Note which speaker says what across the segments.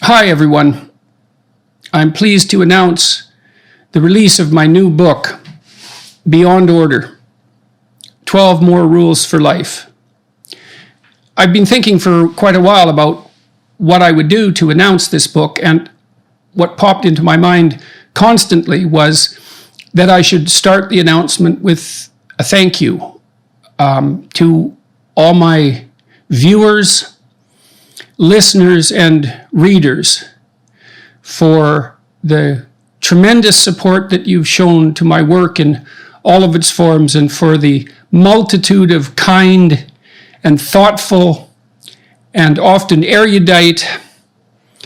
Speaker 1: Hi, everyone. I'm pleased to announce the release of my new book, Beyond Order, 12 More Rules for Life. I've been thinking for quite a while about what I would do to announce this book, and what popped into my mind constantly was that I should start the announcement with a thank you to all my viewers, listeners, and readers for the tremendous support that you've shown to my work in all of its forms, and for the multitude of kind and thoughtful and often erudite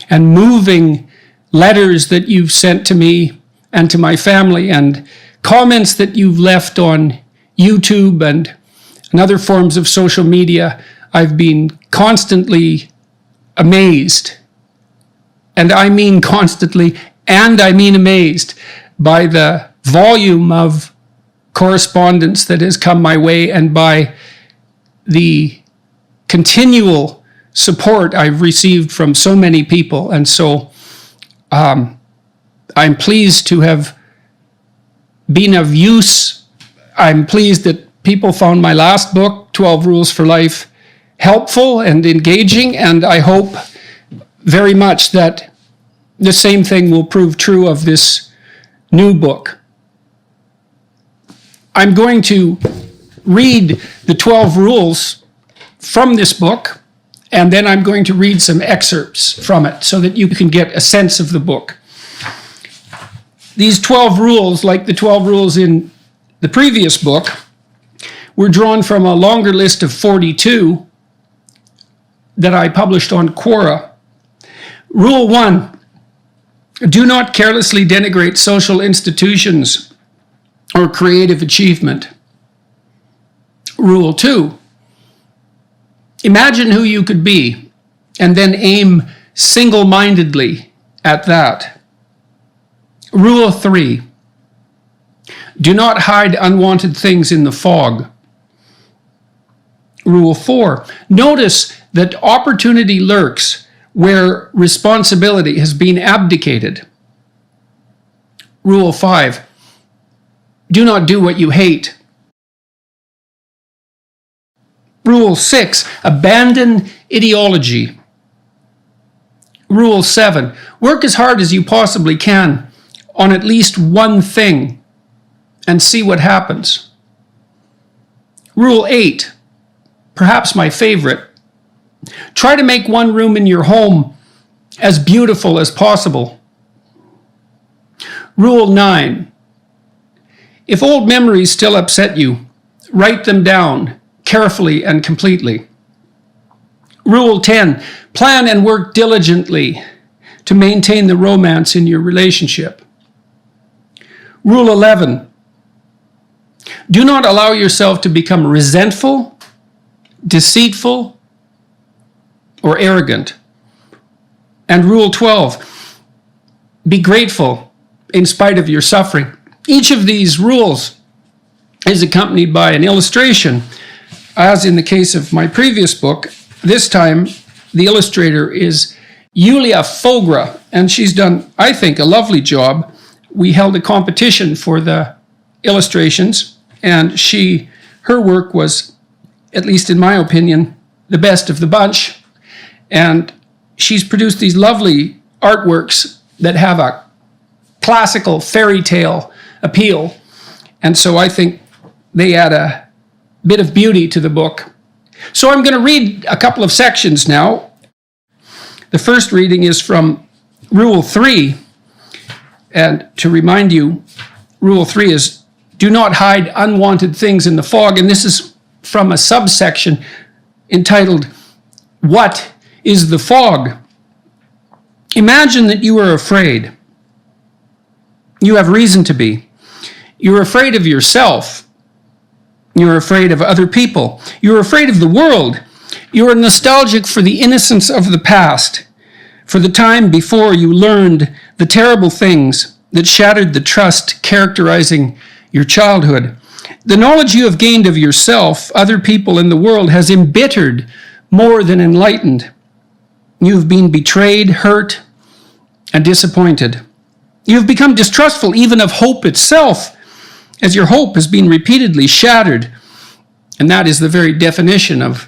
Speaker 1: and moving letters that you've sent to me and to my family, and comments that you've left on YouTube and other forms of social media. I've been constantly amazed, and I mean constantly, and I mean amazed, by the volume of correspondence that has come my way, and by the continual support I've received from so many people. And so I'm pleased to have been of use. I'm pleased that people found my last book, 12 Rules for Life, helpful and engaging, and I hope very much that the same thing will prove true of this new book. I'm going to read the 12 rules from this book, and then I'm going to read some excerpts from it so that you can get a sense of the book. These 12 rules, like the 12 rules in the previous book, were drawn from a longer list of 42 that I published on Quora. Rule 1, do not carelessly denigrate social institutions or creative achievement. Rule 2, imagine who you could be and then aim single-mindedly at that. Rule 3, do not hide unwanted things in the fog. Rule 4, notice that opportunity lurks where responsibility has been abdicated. Rule 5, do not do what you hate. Rule 6, abandon ideology. Rule 7, work as hard as you possibly can on at least one thing and see what happens. Rule 8, perhaps my favorite, try to make one room in your home as beautiful as possible. Rule 9, if old memories still upset you, write them down carefully and completely. Rule 10, plan and work diligently to maintain the romance in your relationship. Rule 11, do not allow yourself to become resentful, deceitful, or arrogant. And Rule 12, be grateful in spite of your suffering. Each of these rules is accompanied by an illustration. As in the case of my previous book, this time the illustrator is Yulia Fogra, and she's done, I think, a lovely job. We held a competition for the illustrations, and her work was, at least in my opinion, the best of the bunch. And she's produced these lovely artworks that have a classical fairy tale appeal. And so I think they add a bit of beauty to the book. So I'm going to read a couple of sections now. The first reading is from Rule 3. And to remind you, Rule 3 is, do not hide unwanted things in the fog. And this is from a subsection entitled, What is the Fog? Imagine that you are afraid. You have reason to be. You're afraid of yourself. You're afraid of other people. You're afraid of the world. You are nostalgic for the innocence of the past, for the time before you learned the terrible things that shattered the trust characterizing your childhood. The knowledge you have gained of yourself, other people, and the world has embittered more than enlightened. You've been betrayed, hurt, and disappointed. You have become distrustful even of hope itself, as your hope has been repeatedly shattered. And that is the very definition of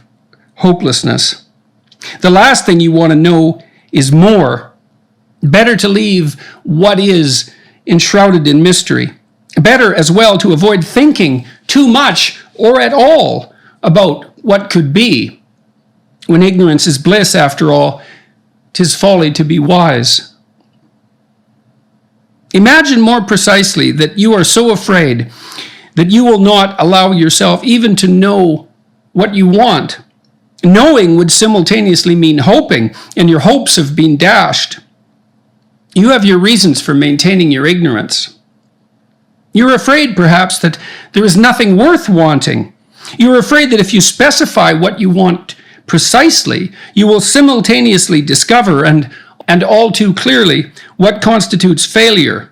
Speaker 1: hopelessness. The last thing you want to know is more. Better to leave what is enshrouded in mystery. Better as well to avoid thinking too much or at all about what could be. When ignorance is bliss, after all, 'tis folly to be wise. Imagine more precisely that you are so afraid that you will not allow yourself even to know what you want. Knowing would simultaneously mean hoping, and your hopes have been dashed. You have your reasons for maintaining your ignorance. You're afraid, perhaps, that there is nothing worth wanting. You're afraid that if you specify what you want precisely, you will simultaneously discover and all too clearly what constitutes failure.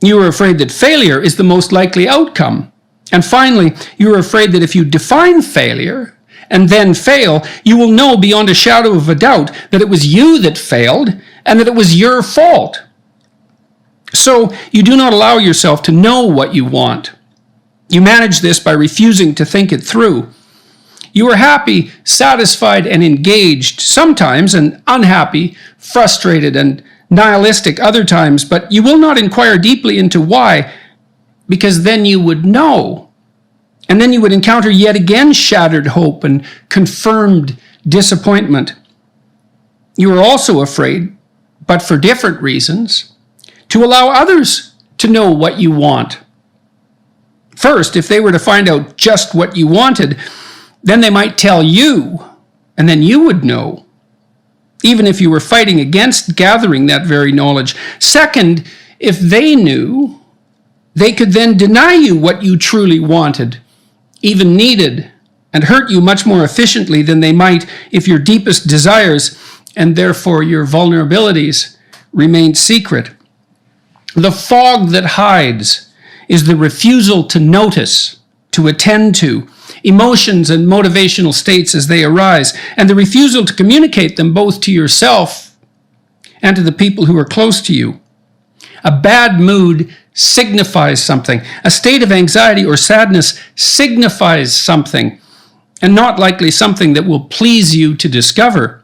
Speaker 1: You are afraid that failure is the most likely outcome. And finally, you are afraid that if you define failure and then fail, you will know beyond a shadow of a doubt that it was you that failed and that it was your fault. So you do not allow yourself to know what you want. You manage this by refusing to think it through. You are happy, satisfied, and engaged sometimes, and unhappy, frustrated, and nihilistic other times, but you will not inquire deeply into why, because then you would know. And then you would encounter yet again shattered hope and confirmed disappointment. You are also afraid, but for different reasons, to allow others to know what you want. First, if they were to find out just what you wanted, then they might tell you, and then you would know, even if you were fighting against gathering that very knowledge. Second, if they knew, they could then deny you what you truly wanted, even needed, and hurt you much more efficiently than they might if your deepest desires, and therefore your vulnerabilities, remained secret. The fog that hides is the refusal to notice, to attend to, emotions and motivational states as they arise, and the refusal to communicate them both to yourself and to the people who are close to you. A bad mood signifies something. A state of anxiety or sadness signifies something, and not likely something that will please you to discover.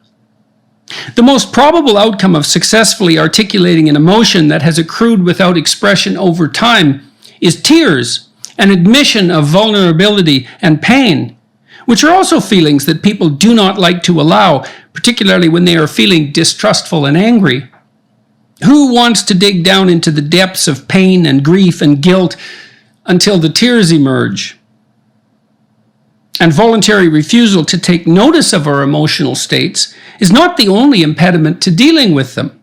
Speaker 1: The most probable outcome of successfully articulating an emotion that has accrued without expression over time is tears, an admission of vulnerability and pain, which are also feelings that people do not like to allow, particularly when they are feeling distrustful and angry. Who wants to dig down into the depths of pain and grief and guilt until the tears emerge? And voluntary refusal to take notice of our emotional states is not the only impediment to dealing with them.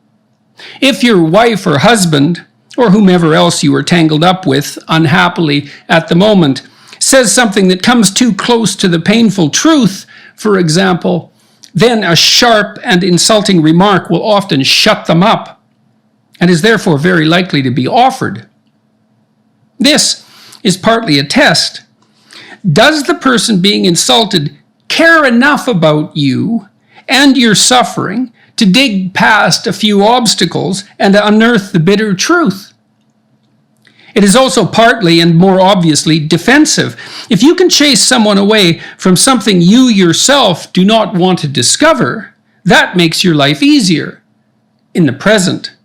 Speaker 1: If your wife or husband, or whomever else you are tangled up with unhappily at the moment, says something that comes too close to the painful truth, for example, then a sharp and insulting remark will often shut them up, and is therefore very likely to be offered. This is partly a test. Does the person being insulted care enough about you and your suffering to dig past a few obstacles and unearth the bitter truth? It is also partly and more obviously defensive. If you can chase someone away from something you yourself do not want to discover, that makes your life easier in the present.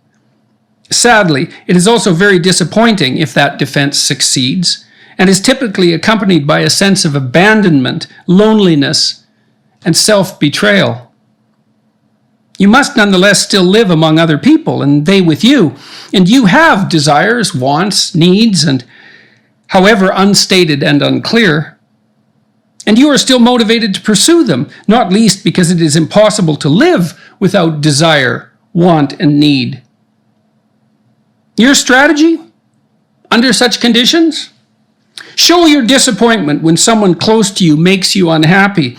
Speaker 1: Sadly, it is also very disappointing if that defense succeeds, and is typically accompanied by a sense of abandonment, loneliness, and self-betrayal. You must nonetheless still live among other people, and they with you, and you have desires, wants, needs, and however unstated and unclear, and you are still motivated to pursue them, not least because it is impossible to live without desire, want, and need. Your strategy under such conditions? Show your disappointment when someone close to you makes you unhappy.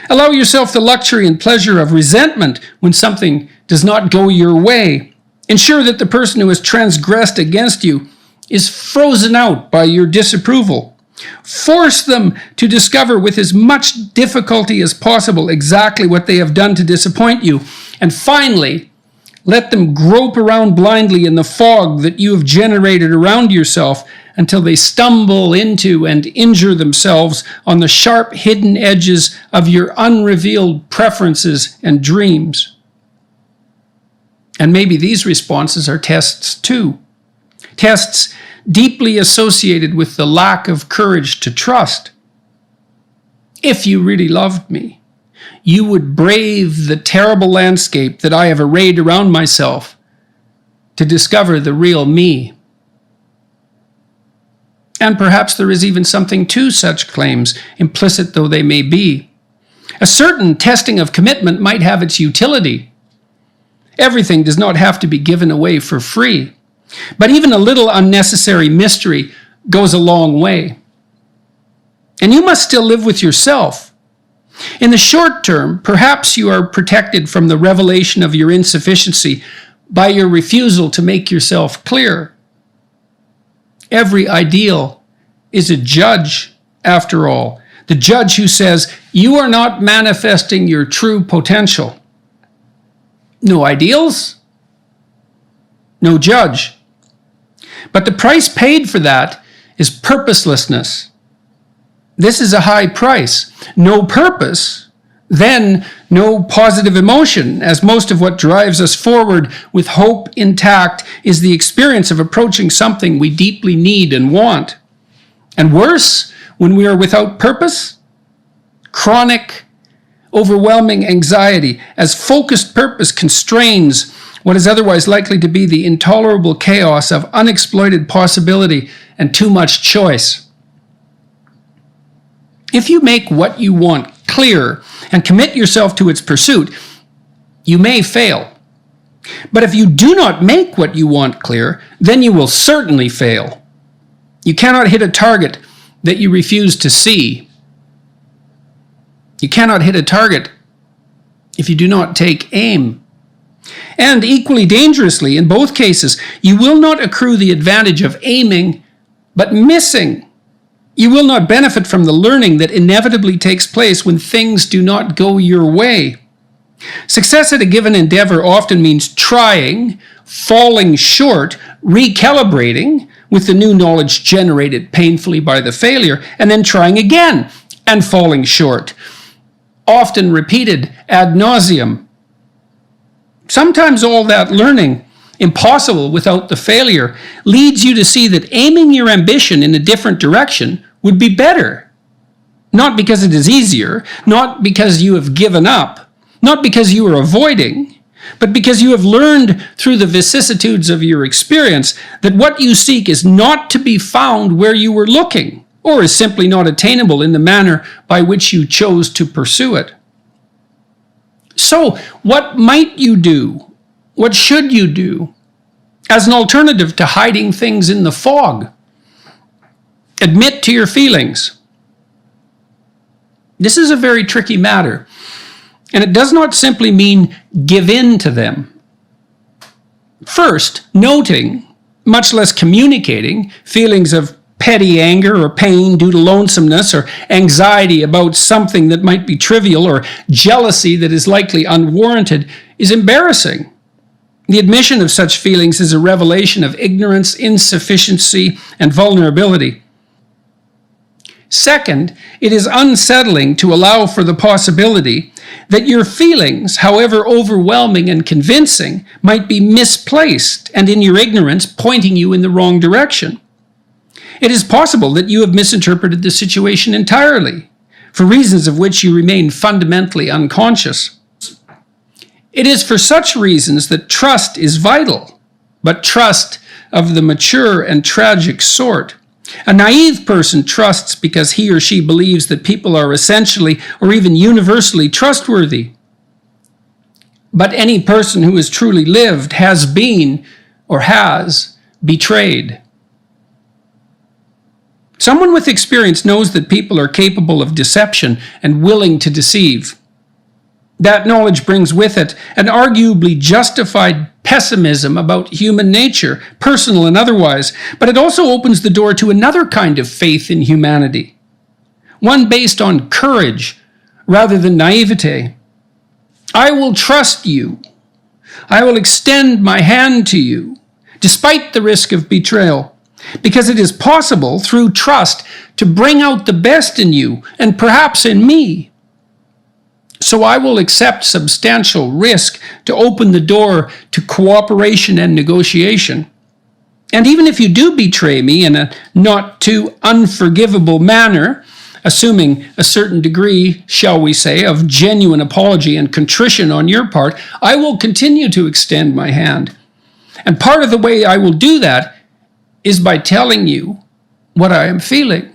Speaker 1: Allow yourself the luxury and pleasure of resentment when something does not go your way. Ensure that the person who has transgressed against you is frozen out by your disapproval. Force them to discover with as much difficulty as possible exactly what they have done to disappoint you. And finally, Let them grope around blindly in the fog that you have generated around yourself until they stumble into and injure themselves on the sharp hidden edges of your unrevealed preferences and dreams. And maybe these responses are tests too. Tests deeply associated with the lack of courage to trust. If you really loved me, you would brave the terrible landscape that I have arrayed around myself to discover the real me. And perhaps there is even something to such claims, implicit though they may be. A certain testing of commitment might have its utility. Everything does not have to be given away for free, but even a little unnecessary mystery goes a long way. And you must still live with yourself. In the short term, perhaps you are protected from the revelation of your insufficiency by your refusal to make yourself clear. Every ideal is a judge, after all. The judge who says, you are not manifesting your true potential. No ideals? No judge. But the price paid for that is purposelessness. This is a high price. No purpose, then no positive emotion, as most of what drives us forward with hope intact is the experience of approaching something we deeply need and want. And worse, when we are without purpose, chronic, overwhelming anxiety, as focused purpose constrains what is otherwise likely to be the intolerable chaos of unexploited possibility and too much choice. If you make what you want clear and commit yourself to its pursuit, you may fail. But if you do not make what you want clear, then you will certainly fail. You cannot hit a target that you refuse to see. You cannot hit a target if you do not take aim. And equally dangerously, in both cases, you will not accrue the advantage of aiming, but missing. You will not benefit from the learning that inevitably takes place when things do not go your way. Success at a given endeavor often means trying, falling short, recalibrating with the new knowledge generated painfully by the failure, and then trying again and falling short, often repeated ad nauseum. Sometimes all that learning, impossible without the failure, leads you to see that aiming your ambition in a different direction would be better. Not because it is easier, not because you have given up, not because you are avoiding, but because you have learned through the vicissitudes of your experience that what you seek is not to be found where you were looking, or is simply not attainable in the manner by which you chose to pursue it. So, what might you do? What should you do as an alternative to hiding things in the fog? Admit to your feelings. This is a very tricky matter, and it does not simply mean give in to them. First, noting, much less communicating, feelings of petty anger or pain due to lonesomeness or anxiety about something that might be trivial or jealousy that is likely unwarranted is embarrassing. The admission of such feelings is a revelation of ignorance, insufficiency, and vulnerability. Second, it is unsettling to allow for the possibility that your feelings, however overwhelming and convincing, might be misplaced and in your ignorance pointing you in the wrong direction. It is possible that you have misinterpreted the situation entirely, for reasons of which you remain fundamentally unconscious. It is for such reasons that trust is vital, but trust of the mature and tragic sort. A naive person trusts because he or she believes that people are essentially or even universally trustworthy. But any person who has truly lived has been or has betrayed. Someone with experience knows that people are capable of deception and willing to deceive. That knowledge brings with it an arguably justified pessimism about human nature, personal and otherwise, but it also opens the door to another kind of faith in humanity, one based on courage rather than naivete. I will trust you. I will extend my hand to you, despite the risk of betrayal, because it is possible, through trust, to bring out the best in you and perhaps in me. So I will accept substantial risk to open the door to cooperation and negotiation. And even if you do betray me in a not too unforgivable manner, assuming a certain degree, shall we say, of genuine apology and contrition on your part, I will continue to extend my hand. And part of the way I will do that is by telling you what I am feeling.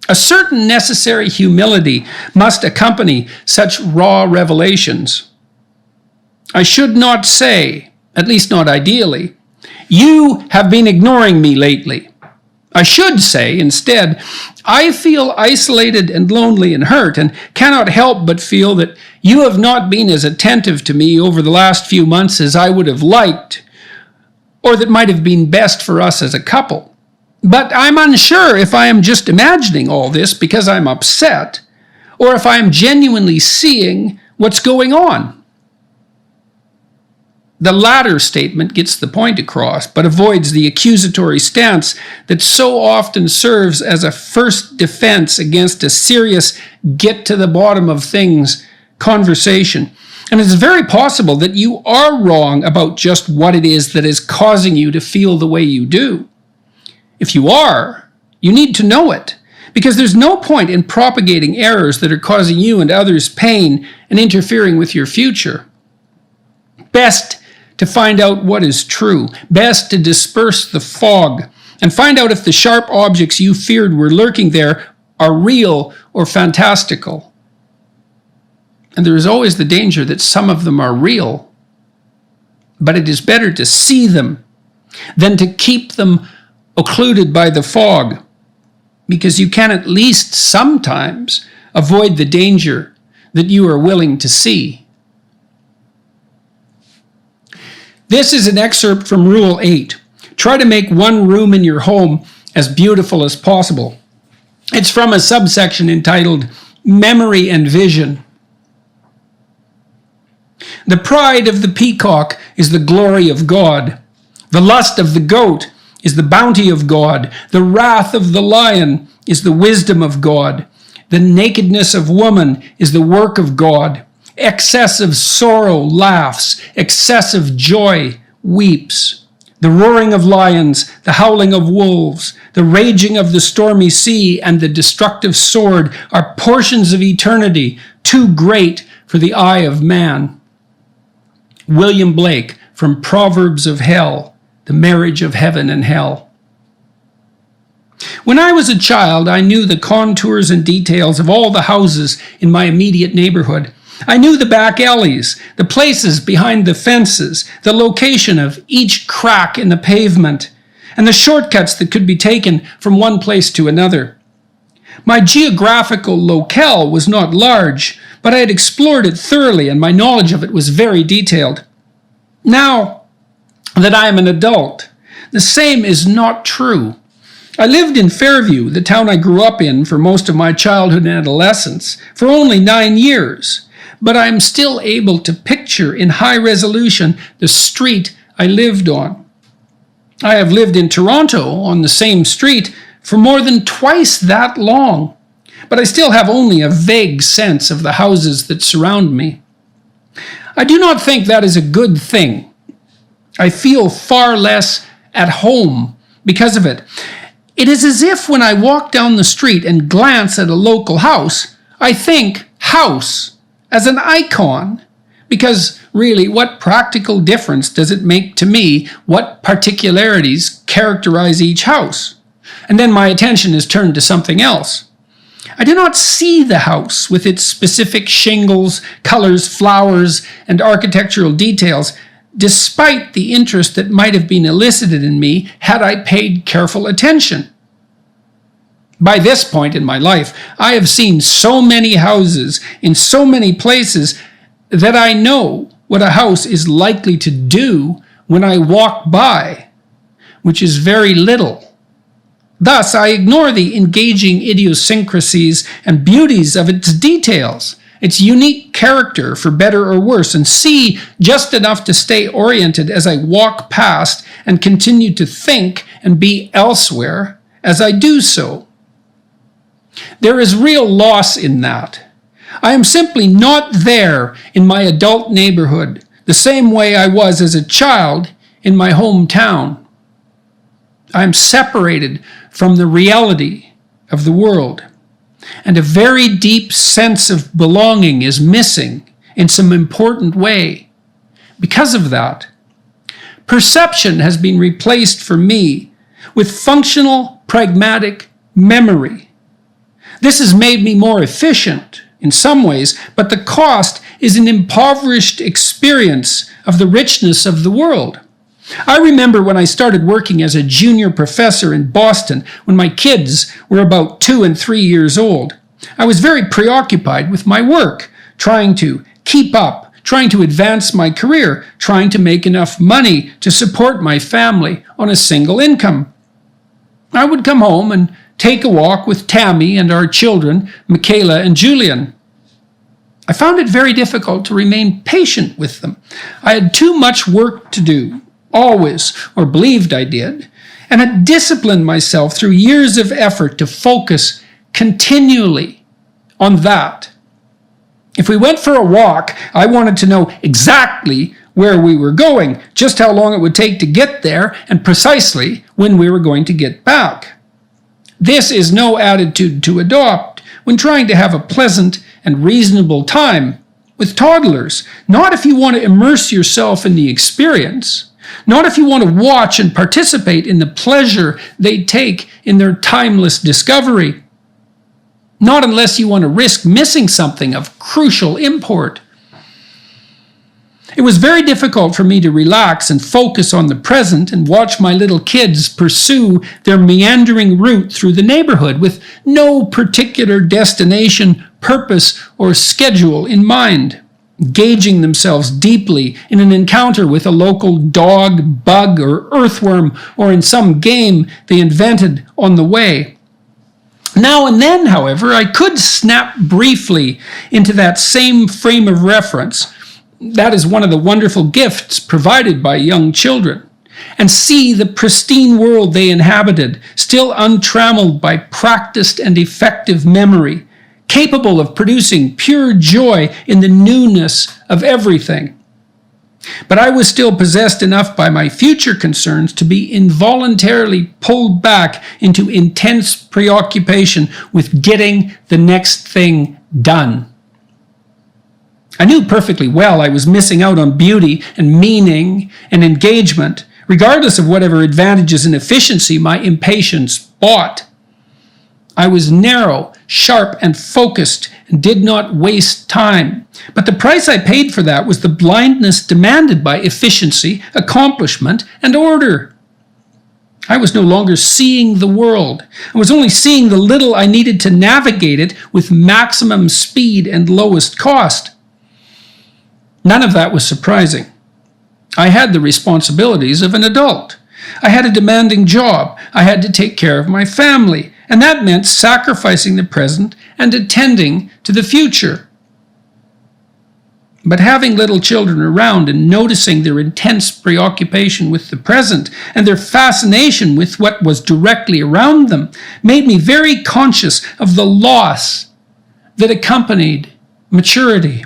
Speaker 1: A certain necessary humility must accompany such raw revelations. I should not say, at least not ideally, "You have been ignoring me lately." I should say, instead, "I feel isolated and lonely and hurt, and cannot help but feel that you have not been as attentive to me over the last few months as I would have liked, or that might have been best for us as a couple. But I'm unsure if I am just imagining all this because I'm upset, or if I'm genuinely seeing what's going on." The latter statement gets the point across, but avoids the accusatory stance that so often serves as a first defense against a serious get-to-the-bottom-of-things conversation. And it's very possible that you are wrong about just what it is that is causing you to feel the way you do. If you are, you need to know it, because there's no point in propagating errors that are causing you and others pain and interfering with your future. Best to find out what is true, best to disperse the fog, and find out if the sharp objects you feared were lurking there are real or fantastical. And there is always the danger that some of them are real, but it is better to see them than to keep them occluded by the fog, because you can at least sometimes avoid the danger that you are willing to see. This is an excerpt from Rule 8. Try to make one room in your home as beautiful as possible. It's from a subsection entitled Memory and Vision. The pride of the peacock is the glory of God. The lust of the goat is the bounty of God. The wrath of the lion is the wisdom of God. The nakedness of woman is the work of God. Excessive sorrow laughs, excessive joy weeps. The roaring of lions, the howling of wolves, the raging of the stormy sea, and the destructive sword are portions of eternity, too great for the eye of man. William Blake, from Proverbs of Hell, the marriage of heaven and hell. When I was a child, I knew the contours and details of all the houses in my immediate neighborhood. I knew the back alleys, the places behind the fences, the location of each crack in the pavement, and the shortcuts that could be taken from one place to another. My geographical locale was not large, but I had explored it thoroughly, and my knowledge of it was very detailed. Now that I am an adult, the same is not true. I lived in Fairview, the town I grew up in for most of my childhood and adolescence, for only 9 years. But I'm still able to picture in high resolution the street I lived on. I have lived in Toronto on the same street for more than twice that long, but I still have only a vague sense of the houses that surround me. I do not think that is a good thing. I feel far less at home because of it. It is as if when I walk down the street and glance at a local house, I think house as an icon, because really, what practical difference does it make to me what particularities characterize each house? And then my attention is turned to something else. I do not see the house with its specific shingles, colors, flowers, and architectural details, despite the interest that might have been elicited in me had I paid careful attention. By this point in my life, I have seen so many houses in so many places that I know what a house is likely to do when I walk by, which is very little. Thus, I ignore the engaging idiosyncrasies and beauties of its details its unique character for better or worse, and see just enough to stay oriented as I walk past and continue to think and be elsewhere as I do so. There is real loss in that. I am simply not there in my adult neighborhood the same way I was as a child in my hometown. I am separated from the reality of the world, and a very deep sense of belonging is missing in some important way. Because of that, perception has been replaced for me with functional, pragmatic memory. This has made me more efficient in some ways, but the cost is an impoverished experience of the richness of the world. I remember when I started working as a junior professor in Boston, when my kids were about 2 and 3 years old. I was very preoccupied with my work, trying to keep up, trying to advance my career, trying to make enough money to support my family on a single income. I would come home and take a walk with Tammy and our children, Michaela and Julian. I found it very difficult to remain patient with them. I had too much work to do, always, or believed I did, and had disciplined myself through years of effort to focus continually on that. If we went for a walk, I wanted to know exactly where we were going, just how long it would take to get there, and precisely when we were going to get back. This is no attitude to adopt when trying to have a pleasant and reasonable time with toddlers. Not if you want to immerse yourself in the experience. Not if you want to watch and participate in the pleasure they take in their timeless discovery. Not unless you want to risk missing something of crucial import. It was very difficult for me to relax and focus on the present and watch my little kids pursue their meandering route through the neighborhood with no particular destination, purpose, or schedule in mind, engaging themselves deeply in an encounter with a local dog, bug, or earthworm, or in some game they invented on the way. Now and then, however, I could snap briefly into that same frame of reference. That is one of the wonderful gifts provided by young children, and see the pristine world they inhabited, still untrammeled by practiced and effective memory, capable of producing pure joy in the newness of everything. But I was still possessed enough by my future concerns to be involuntarily pulled back into intense preoccupation with getting the next thing done. I knew perfectly well I was missing out on beauty and meaning and engagement, regardless of whatever advantages and efficiency my impatience bought. I was narrow, sharp, and focused, and did not waste time. But the price I paid for that was the blindness demanded by efficiency, accomplishment, and order. I was no longer seeing the world. I was only seeing the little I needed to navigate it with maximum speed and lowest cost. None of that was surprising. I had the responsibilities of an adult. I had a demanding job. I had to take care of my family, and that meant sacrificing the present and attending to the future. But having little children around and noticing their intense preoccupation with the present and their fascination with what was directly around them made me very conscious of the loss that accompanied maturity.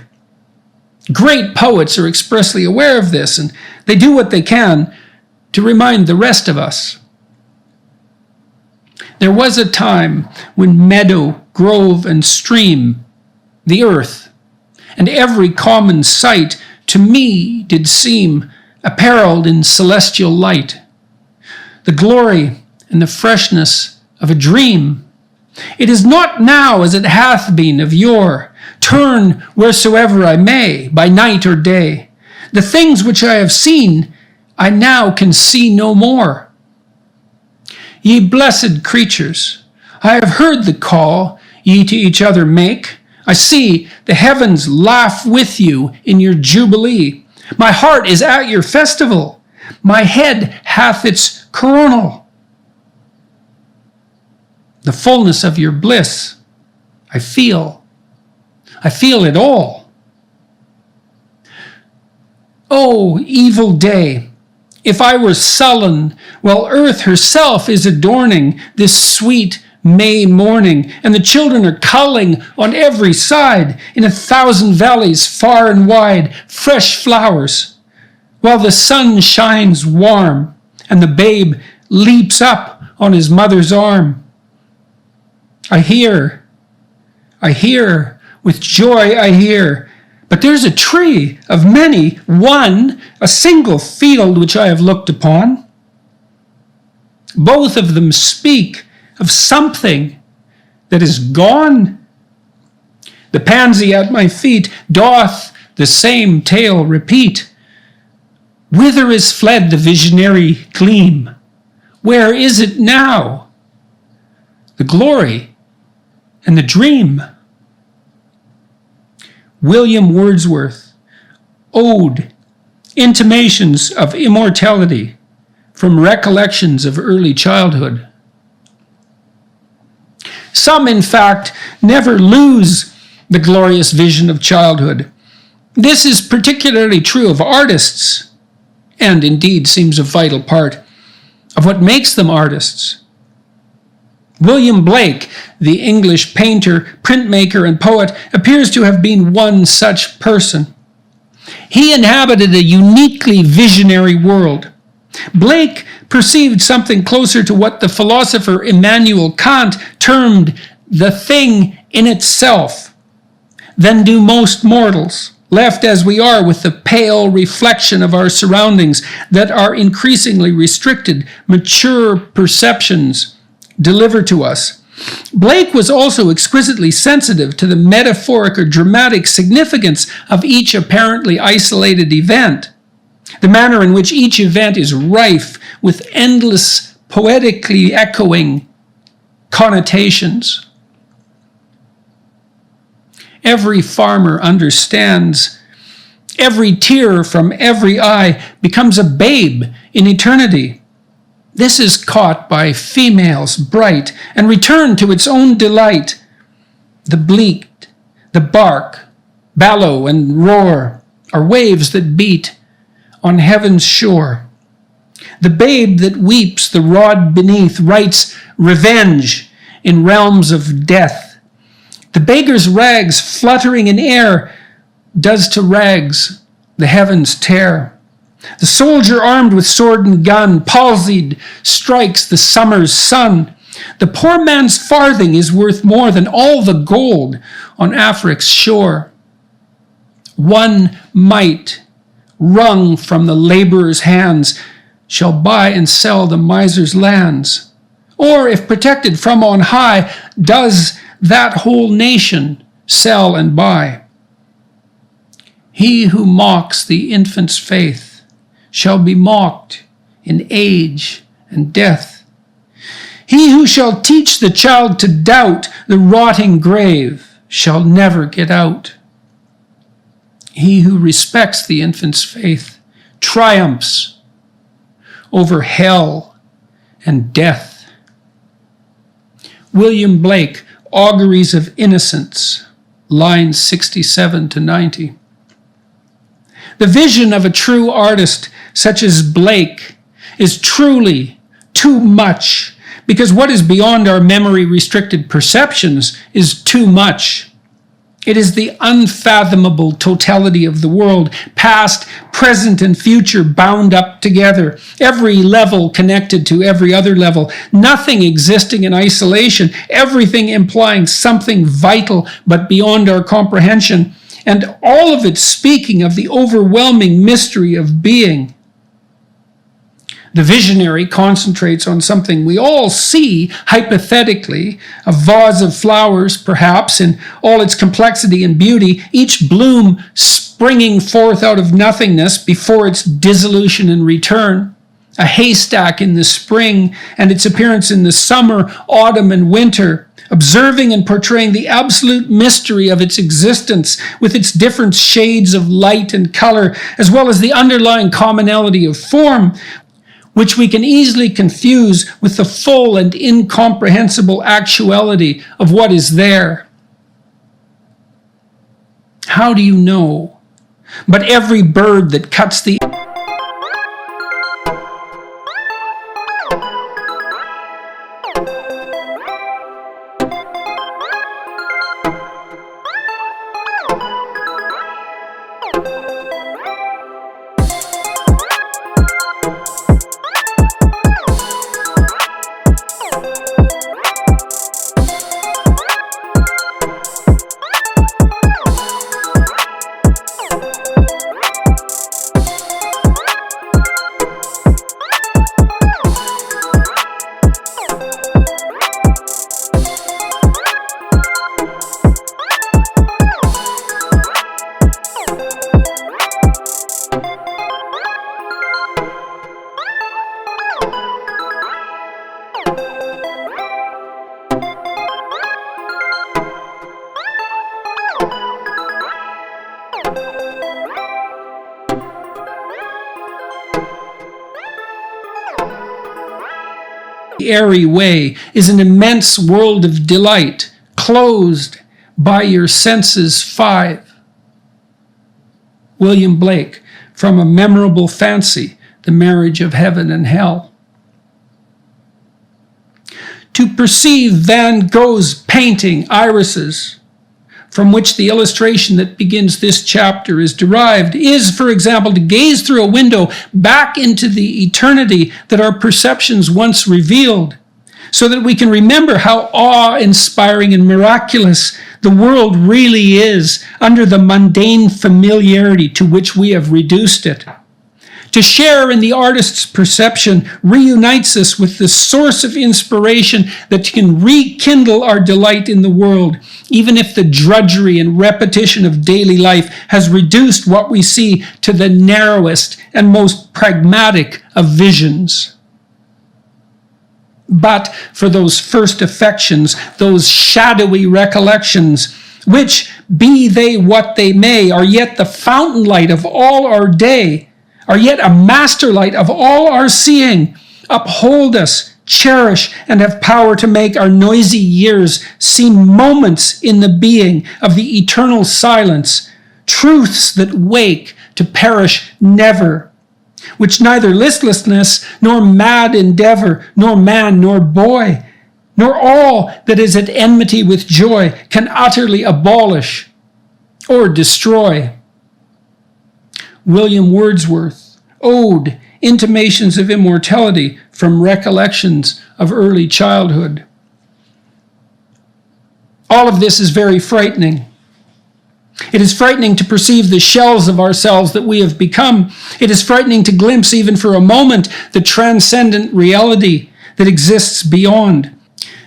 Speaker 1: Great poets are expressly aware of this, and they do what they can to remind the rest of us. There was a time when meadow, grove, and stream, the earth, and every common sight to me did seem apparelled in celestial light, the glory and the freshness of a dream. It is not now as it hath been of yore. Turn wheresoever I may, by night or day. The things which I have seen, I now can see no more. Ye blessed creatures, I have heard the call ye to each other make. I see the heavens laugh with you in your jubilee. My heart is at your festival. My head hath its coronal. The fullness of your bliss I feel. I feel it all. Oh, evil day, if I were sullen, while earth herself is adorning this sweet May morning, and the children are culling on every side, in 1,000 valleys far and wide, fresh flowers, while the sun shines warm, and the babe leaps up on his mother's arm. I hear, with joy I hear, but there's a tree of many, one, a single field which I have looked upon. Both of them speak of something that is gone. The pansy at my feet doth the same tale repeat. Whither is fled the visionary gleam? Where is it now? The glory and the dream. William Wordsworth, Ode, Intimations of Immortality, from Recollections of Early Childhood. Some, in fact, never lose the glorious vision of childhood. This is particularly true of artists, and indeed seems a vital part of what makes them artists. William Blake, the English painter, printmaker, and poet, appears to have been one such person. He inhabited a uniquely visionary world. Blake perceived something closer to what the philosopher Immanuel Kant termed the thing in itself than do most mortals, left as we are with the pale reflection of our surroundings that our increasingly restricted, mature perceptions deliver to us. Blake was also exquisitely sensitive to the metaphoric or dramatic significance of each apparently isolated event, the manner in which each event is rife with endless, poetically echoing connotations. Every farmer understands. Every tear from every eye becomes a babe in eternity. This is caught by females bright and returned to its own delight. The bleat, the bark, bellow and roar are waves that beat on heaven's shore. The babe that weeps the rod beneath writes revenge in realms of death. The beggar's rags fluttering in air does to rags the heavens tear. The soldier armed with sword and gun, palsied, strikes the summer's sun. The poor man's farthing is worth more than all the gold on Afric's shore. One mite wrung from the laborer's hands shall buy and sell the miser's lands. Or, if protected from on high, does that whole nation sell and buy. He who mocks the infant's faith shall be mocked in age and death. He who shall teach the child to doubt the rotting grave shall never get out. He who respects the infant's faith triumphs over hell and death. William Blake, Auguries of Innocence, lines 67 to 90. The vision of a true artist such as Blake is truly too much, because what is beyond our memory-restricted perceptions is too much. It is the unfathomable totality of the world, past, present, and future bound up together, every level connected to every other level, nothing existing in isolation, everything implying something vital but beyond our comprehension, and all of it speaking of the overwhelming mystery of being. The visionary concentrates on something we all see hypothetically, a vase of flowers, perhaps, in all its complexity and beauty, each bloom springing forth out of nothingness before its dissolution and return, a haystack in the spring and its appearance in the summer, autumn, and winter, observing and portraying the absolute mystery of its existence with its different shades of light and color, as well as the underlying commonality of form, which we can easily confuse with the full and incomprehensible actuality of what is there. How do you know? But every bird that cuts the airy way is an immense world of delight, closed by your senses 5. William Blake, from A Memorable Fancy, The Marriage of Heaven and Hell. To perceive Van Gogh's painting, Irises, from which the illustration that begins this chapter is derived, is, for example, to gaze through a window back into the eternity that our perceptions once revealed, so that we can remember how awe-inspiring and miraculous the world really is under the mundane familiarity to which we have reduced it. To share in the artist's perception reunites us with the source of inspiration that can rekindle our delight in the world, even if the drudgery and repetition of daily life has reduced what we see to the narrowest and most pragmatic of visions. But for those first affections, those shadowy recollections, which, be they what they may, are yet the fountain light of all our day, are yet a master light of all our seeing, uphold us, cherish, and have power to make our noisy years seem moments in the being of the eternal silence, truths that wake to perish never, which neither listlessness, nor mad endeavor, nor man, nor boy, nor all that is at enmity with joy can utterly abolish or destroy. William Wordsworth, Ode, Intimations of Immortality from Recollections of Early Childhood. All of this is very frightening. It is frightening to perceive the shells of ourselves that we have become. It is frightening to glimpse, even for a moment, the transcendent reality that exists beyond.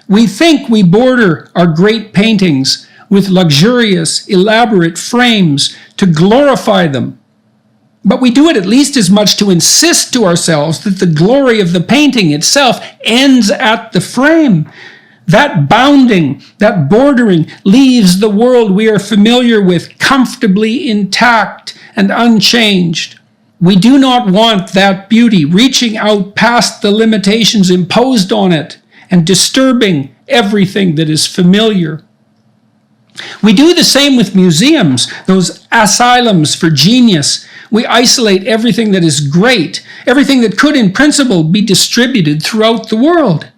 Speaker 1: We think we border our great paintings with luxurious, elaborate frames to glorify them. But we do it at least as much to insist to ourselves that the glory of the painting itself ends at the frame. That bounding, that bordering, leaves the world we are familiar with comfortably intact and unchanged. We do not want that beauty reaching out past the limitations imposed on it and disturbing everything that is familiar. We do the same with museums, those asylums for genius. We isolate everything that is great, everything that could in principle be distributed throughout the world.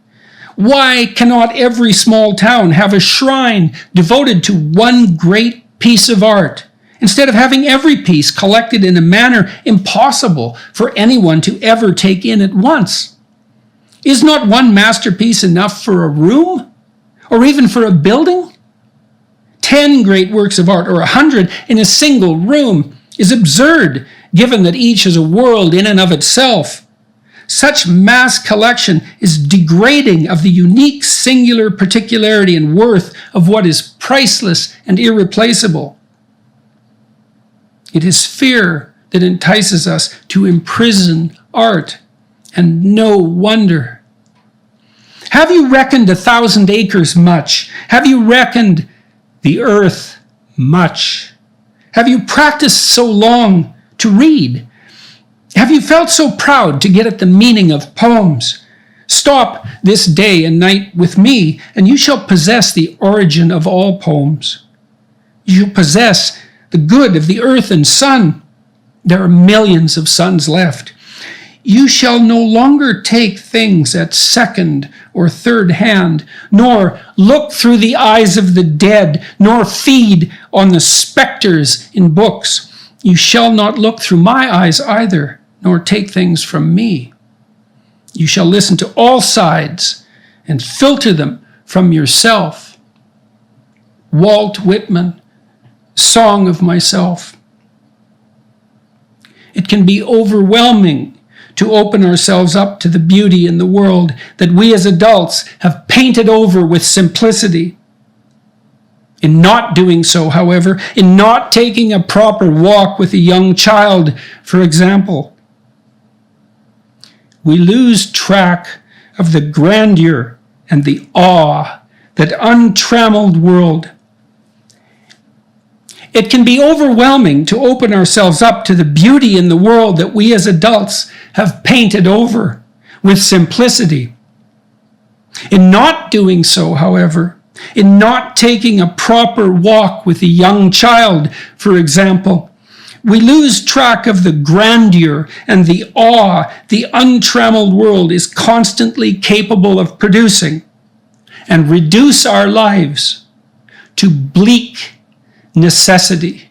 Speaker 1: Why cannot every small town have a shrine devoted to one great piece of art, instead of having every piece collected in a manner impossible for anyone to ever take in at once? Is not one masterpiece enough for a room, or even for a building? 10 great works of art, or 100 in a single room, is absurd, given that each is a world in and of itself. Such mass collection is degrading of the unique singular particularity and worth of what is priceless and irreplaceable. It is fear that entices us to imprison art, and no wonder. Have you reckoned 1,000 acres much? Have you reckoned the earth much? Have you practiced so long to read? Have you felt so proud to get at the meaning of poems? Stop this day and night with me, and you shall possess the origin of all poems. You possess the good of the earth and sun. There are millions of suns left. You shall no longer take things at second or third hand, nor look through the eyes of the dead, nor feed on the specters in books. You shall not look through my eyes either, nor take things from me. You shall listen to all sides and filter them from yourself. Walt Whitman, Song of Myself. It can be overwhelming to open ourselves up to the beauty in the world that we as adults have painted over with simplicity. In not doing so, however, in not taking a proper walk with a young child, for example, we lose track of the grandeur and the awe, that untrammeled world. It can be overwhelming to open ourselves up to the beauty in the world that we as adults have painted over with simplicity. In not doing so, however, in not taking a proper walk with a young child, for example, we lose track of the grandeur and the awe the untrammeled world is constantly capable of producing, and reduce our lives to bleak necessity.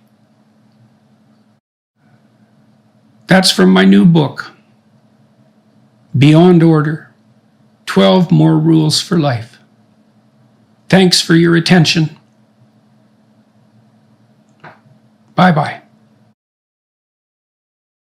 Speaker 1: That's from my new book, Beyond Order, 12 More Rules for Life. Thanks for your attention. Bye-bye.